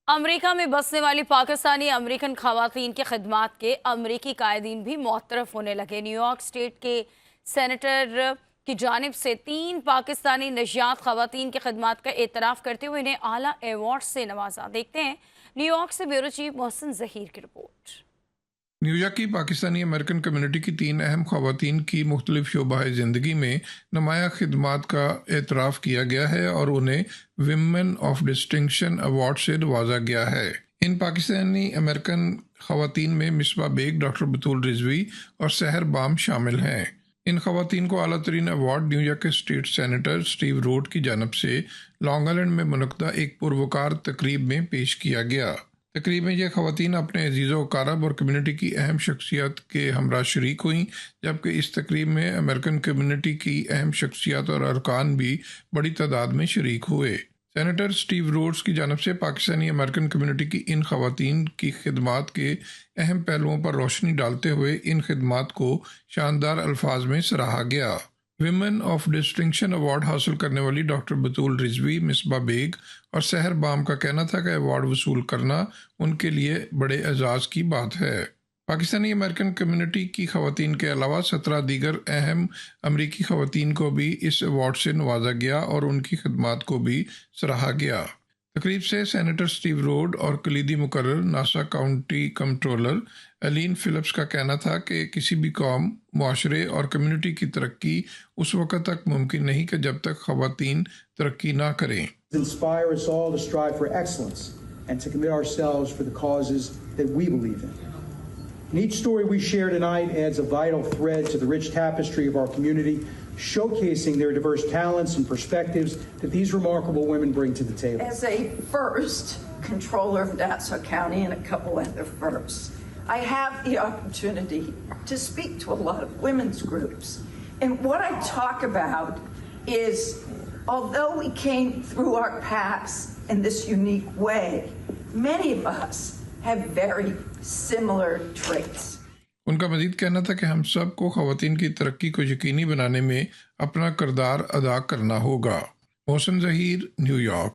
امریکہ میں بسنے والی پاکستانی امریکن خواتین کی خدمات کے امریکی قائدین بھی معترف ہونے لگے۔ نیو یارک اسٹیٹ کے سینیٹر کی جانب سے 3 پاکستانی نژاد خواتین کی خدمات کا اعتراف کرتے ہوئے انہیں اعلیٰ ایوارڈ سے نوازا۔ دیکھتے ہیں نیو یارک سے بیورو چیف محسن ظہیر کی رپورٹ۔ نیو یارک کی پاکستانی امریکن کمیونٹی کی 3 اہم خواتین کی مختلف شعبہ زندگی میں نمایاں خدمات کا اعتراف کیا گیا ہے اور انہیں ویمن آف ڈسٹنکشن ایوارڈ سے نوازا گیا ہے۔ ان پاکستانی امریکن خواتین میں مصباح بیگ، ڈاکٹر بطول رضوی اور سحر بام شامل ہیں۔ ان خواتین کو اعلیٰ ترین ایوارڈ نیو یارک کے اسٹیٹ سینیٹر اسٹیو روڈ کی جانب سے لانگ آئلینڈ میں منعقدہ ایک پروکار تقریب میں پیش کیا گیا۔ تقریب میں یہ خواتین اپنے عزیز و اقارب اور کمیونٹی کی اہم شخصیات کے ہمراہ شریک ہوئیں، جبکہ اس تقریب میں امریکن کمیونٹی کی اہم شخصیات اور ارکان بھی بڑی تعداد میں شریک ہوئے۔ سینیٹر اسٹیو روڈز کی جانب سے پاکستانی امریکن کمیونٹی کی ان خواتین کی خدمات کے اہم پہلوؤں پر روشنی ڈالتے ہوئے ان خدمات کو شاندار الفاظ میں سراہا گیا۔ ویمن آف ڈسٹنکشن ایوارڈ حاصل کرنے والی ڈاکٹر بطول رضوی، مصباح بیگ اور سحر بام کا کہنا تھا کہ ایوارڈ وصول کرنا ان کے لیے بڑے اعزاز کی بات ہے۔ پاکستانی امریکن کمیونٹی کی خواتین کے علاوہ 17 دیگر اہم امریکی خواتین کو بھی اس ایوارڈ سے نوازا گیا اور ان کی خدمات کو بھی سراہا گیا۔ تقریب سے سینیٹر اسٹیو روڈ اور کلیدی مقرر Nassau County controller Elaine Phillips کا کہنا تھا کہ کسی بھی قوم، معاشرے اور کمیونٹی کی ترقی اس وقت تک ممکن نہیں کہ جب تک خواتین ترقی نہ کریں۔ Inspire us all to strive for excellence and to commit ourselves for the causes that we believe in. And each story we share tonight adds a vital thread to the rich tapestry of our community, showcasing their diverse talents and perspectives that these remarkable women bring to the table. As a first controller of Nassau County and a couple other firms, I have the opportunity to speak to a lot of women's groups. And what I talk about is, although we came through our paths in this unique way, many of us have very similar traits. ان کا مزید کہنا تھا کہ ہم سب کو خواتین کی ترقی کو یقینی بنانے میں اپنا کردار ادا کرنا ہوگا۔ محسن ظہیر، نیو یارک۔